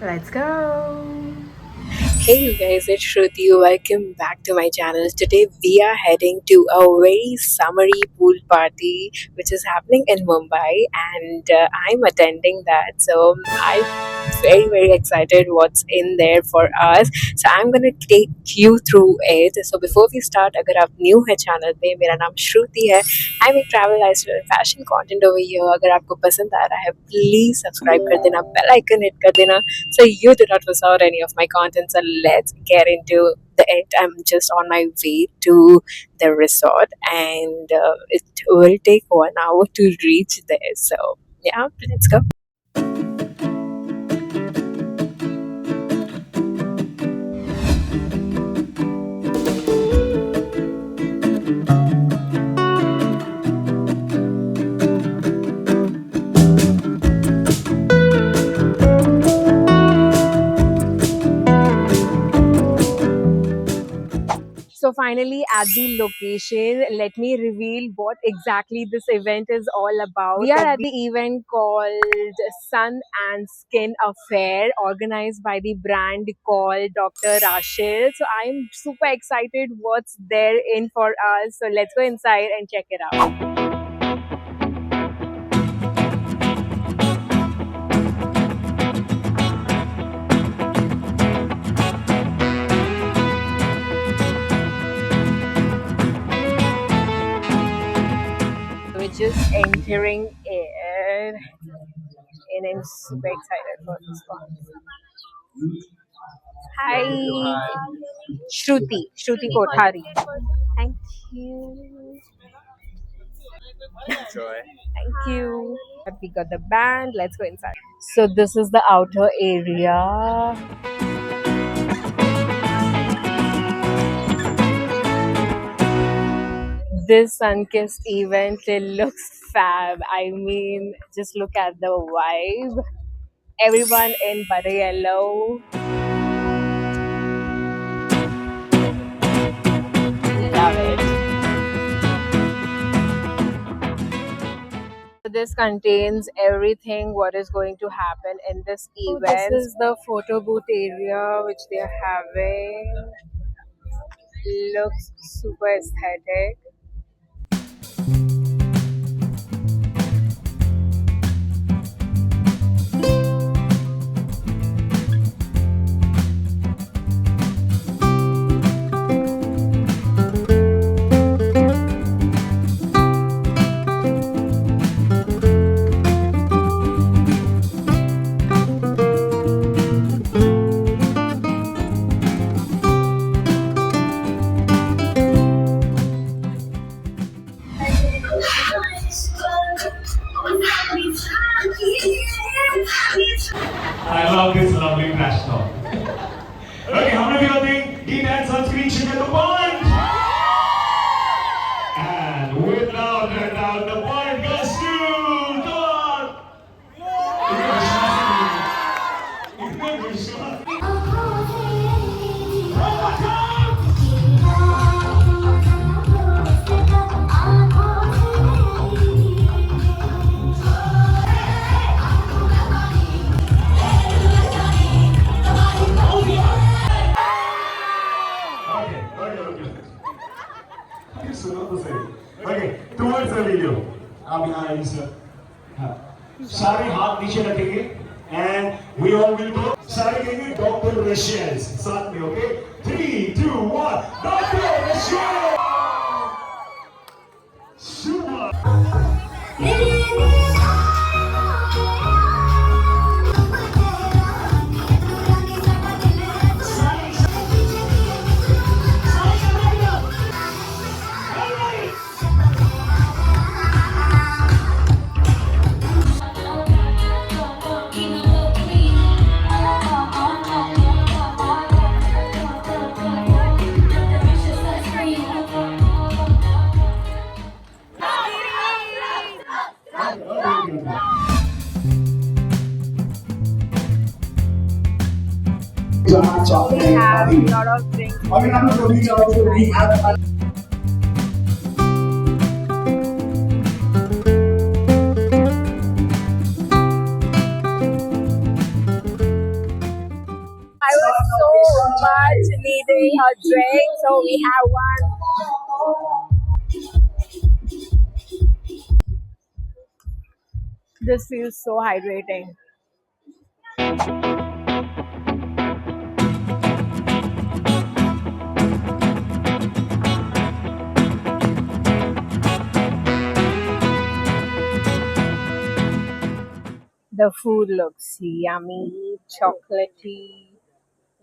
Let's go. Hey you guys, it's Shruti. Welcome back to my channel. Today we are heading to a very summery pool party which is happening in Mumbai, and I'm attending that. So I'm very excited what's in there for us. So I'm gonna take you through it. So before we start, अगर आप new है channel पे, मेरा नाम श्रुति है. I make travel, lifestyle and fashion content over here. अगर आपको पसंद आ रहा है, please subscribe कर देना, bell icon hit कर देना so you do not miss out any of my content. So let's get into it. I'm just on my way to the resort, and it will take 1 hour to reach there. So yeah, let's go. So finally at the location, let me reveal what exactly this event is all about. We are at the event called Sun and Skin Affair, organized by the brand called Dr. Rashil. So I'm super excited what's there in for us. So let's go inside and check it out. We're just entering it, and I'm super excited for this one. Hi, Shruti Kothari. Thank you. Thank you. We got the band. Let's go inside. So this is the outer area. This Sunkissed event, it looks fab. I mean, just look at the vibe. Everyone in butter yellow. Love it. This contains everything what is going to happen in this event. This is the photo booth area which they are having. Looks super aesthetic. I love this lovely trash talk. Okay, how many of you think Dean and sunscreen should get the point? And without a doubt, the point goes to God. इतने विश्वास सुनो तो सही okay towards the video आप यहाँ इस सारे हाथ नीचे रखेंगे and we all will go सारे कहेंगे डॉक्टर रशियंस साथ में okay 3 2 1 doctor Russians We have a lot of drinks. ordering a drink, so we have one. This feels so hydrating. The food looks yummy, chocolatey,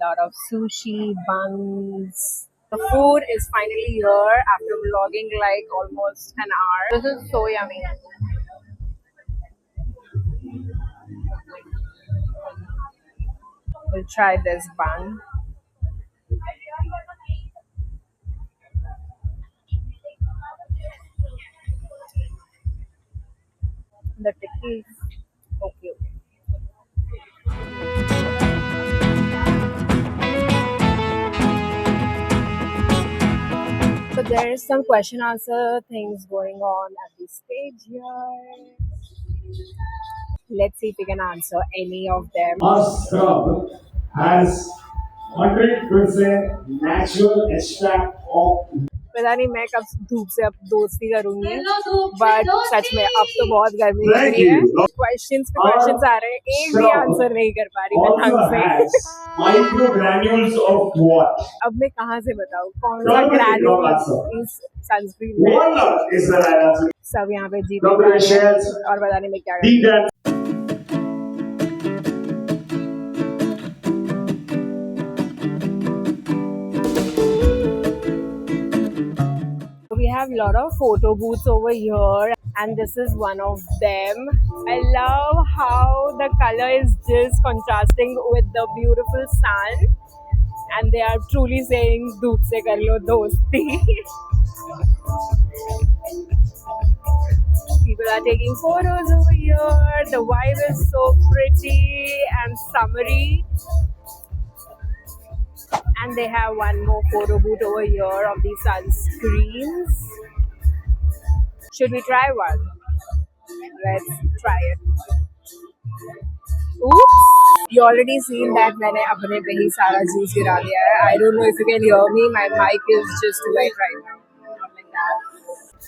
lot of sushi, buns. The food is finally here after vlogging like almost an hour. This is so yummy. We'll try this bun. The tikki. Okay, okay. So there is some question answer things going on at this stage here. Let's see if we can answer any of them. Our scrub has 100% natural extract of. पता नहीं मैं कब धूप से अब दोस्ती करूंगी, but सच में अब तो बहुत गर्मी लग रही है. क्वेश्चंस पे क्वेश्चंस आ रहे हैं, एक भी आंसर नहीं कर पा रही मैं ढंग से. Micro granules of what? अब मैं कहाँ से बताऊँ कौन सा ग्रैन्यूल इस सनस्क्रीन में. Walnut is the right answer. सब यहाँ पे जी Congratulations. और पता नहीं मैं क्या Deep करूँ. that. We have a lot of photo booths over here, and this is one of them. I love how the color is just contrasting with the beautiful sun, and they are truly saying "Doop se kar lo dosti." People are taking photos over here. The vibe is so pretty and summery. And they have one more photo booth over here of the sunscreens. Should we try one? Let's try it. Oops! You already seen that मैंने अपने पे ही सारा juice गिरा दिया है. I don't know if you can hear me. My mic is just wet right now. Not like that.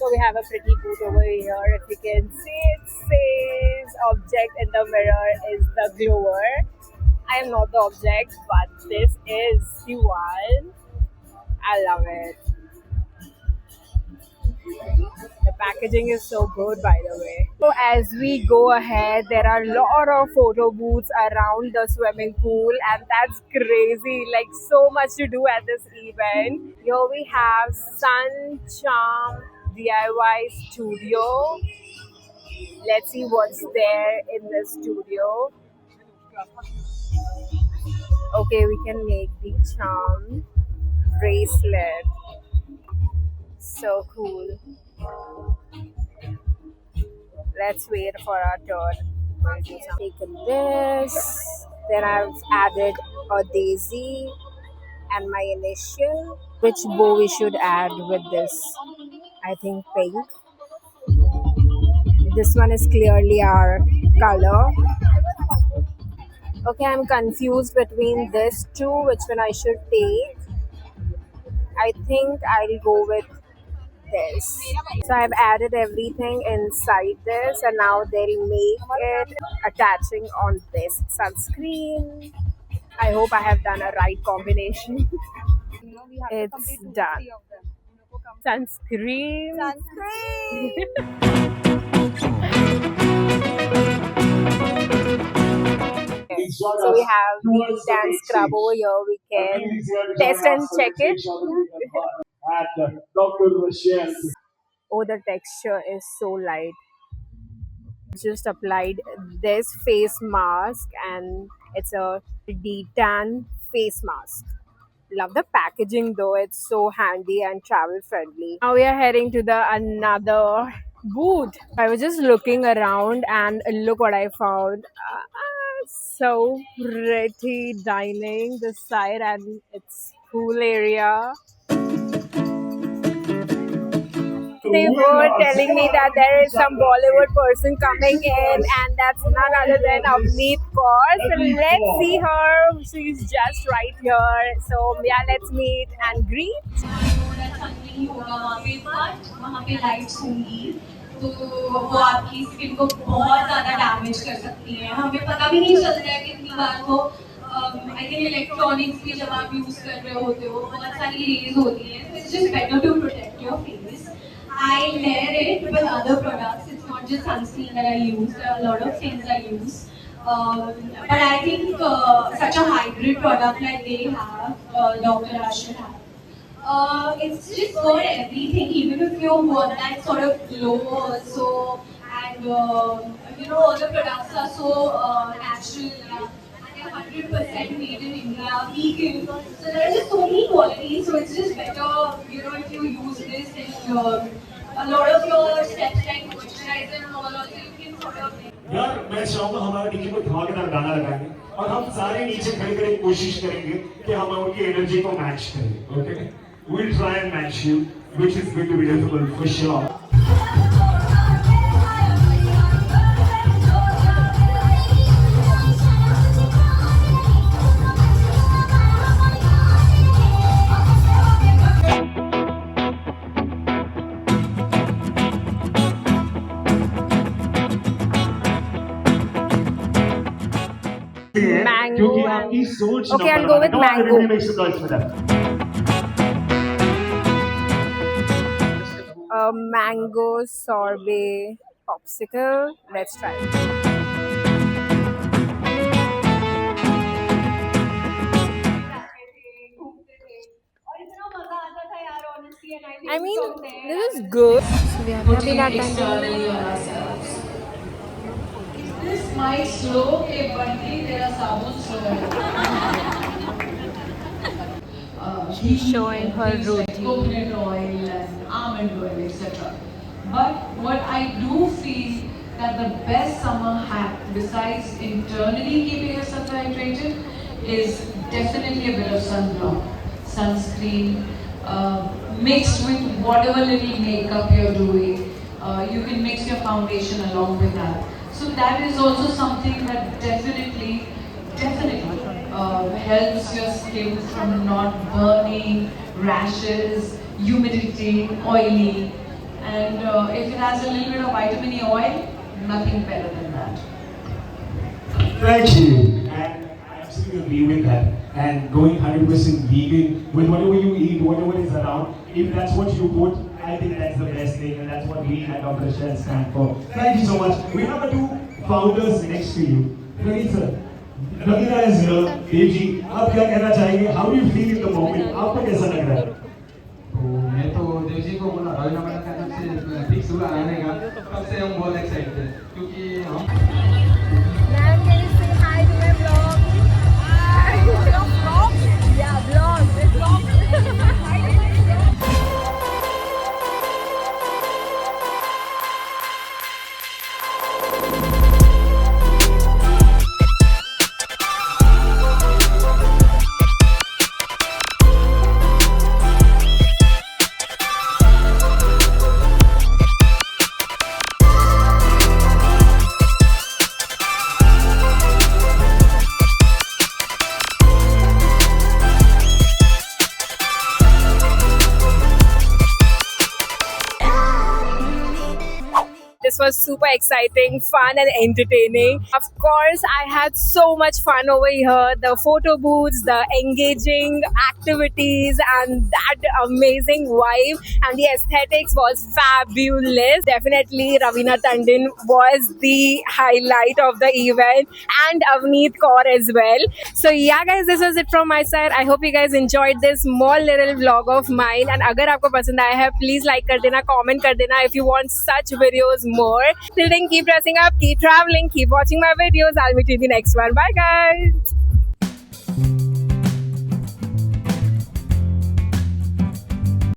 So we have a pretty booth over here. If you can see, it says object in the mirror is the glower. I am not the object, but this is the one. I love it. The packaging is so good, by the way. So as we go ahead, there are a lot of photo booths around the swimming pool, and that's crazy. Like so much to do at this event. Here we have Sun Charm DIY Studio. Let's see what's there in the studio. Okay, we can make the charm bracelet. So cool. Let's wait for our turn. Taken this. Then I've added a daisy and my initial. Which bow we should add with this? I think pink. This one is clearly our color. Okay, I'm confused between this two, which one I should take. I think I'll go with this. So I've added everything inside this, and now they'll make it attaching on this sunscreen. I hope I have done a right combination. It's done. Sunscreen. So we have the dance scrub over here. We can test and check it. Oh, the texture is so light. Just applied this face mask, and it's a detan face mask. Love the packaging though, it's so handy and travel friendly. Now we are heading to the another booth. I was just looking around and look what I found. So pretty dining this side, and it's pool area. they were telling me that there is some Bollywood person coming in, and that's none other than Avneet Kaur. So let's see her. She's just right here. So yeah, let's meet and greet. नहीं होगा वहाँ पे, but वहाँ पे lights होंगी तो वो आपकी स्किन को बहुत ज़्यादा डैमेज कर सकती हैं. हमें पता भी नहीं चलता है कितनी बार वो आई थिंक इलेक्ट्रॉनिक्स भी जब आप यूज़ कर रहे होते हो बहुत सारी रेज होती हैं. So it's just better to protect your face. I layer it with other products. It's not just sunscreen that I use. There are a lot of things I use. But I think such a hybrid product like they have, Dr. Asher have, it's just for everything, even if you want that sort of glow also, and all the products are so natural, and they're 100% made in India, vegan, so there are just so many qualities. So it's just better, if you use this, and a lot of your steps like moisturizer and all also you can sort of. यार मैं चाहूंगा हमारे DJ को धमाकेदार गाना लगाएंगे और हम सारे नीचे खड़े खड़े कोशिश करेंगे कि हम उनकी एनर्जी को मैच करें. Okay, we'll try and match you, which is going to be difficult for sure. Mango. क्योंकि आपकी सोच Okay, I'll go with mango. Make some noise for that. Mango sorbet popsicle. Let's try it. I mean, this is good. Externally on ourselves. This might slow के बंटी तेरा साबुन slow है. She's showing her routine. Coconut oil and almond oil, etc. But what I do feel that the best summer hack, besides internally keeping yourself hydrated, is definitely a bit of sunblock, sunscreen, mixed with whatever little makeup you're doing. You can mix your foundation along with that. So that is also something that definitely helps your skin from not burning, rashes, humidity, oily, and if it has a little bit of vitamin E oil, nothing better than that. Thank you. And I absolutely agree with that. And going 100% vegan with whatever you eat, whatever is around, if that's what you put, I think that's the best thing, and that's what we at Dr. Shell stand for. Thank you so much. We have the two founders next to you. Pradeep sir, Ravina is here. Dev ji, आप क्या कहना चाहेंगे? How do you feel in the moment? आपको कैसा लग रहा है? तो मैं तो देव जी को बोला रवीना मैडम का नाम से फिक्स हुआ आने का, तब से हम बहुत एक्साइटेड थे क्योंकि हम Ma'am, can you say hi to my vlog? Your vlog? Yeah, vlog. This vlog. Hi to my vlog. This was super exciting, fun and entertaining. Of course, I had so much fun over here. The photo booths, the engaging activities and that amazing vibe and the aesthetics was fabulous. Definitely Ravina Tandon was the highlight of the event and Avneet Kaur as well. So yeah guys, this was it from my side. I hope you guys enjoyed this small little vlog of mine. And अगर आपको पसंद आया है, please like कर देना, comment कर देना if you want such videos more. Till then, keep dressing up, keep traveling, keep watching my videos. I'll meet you in the next one. Bye guys.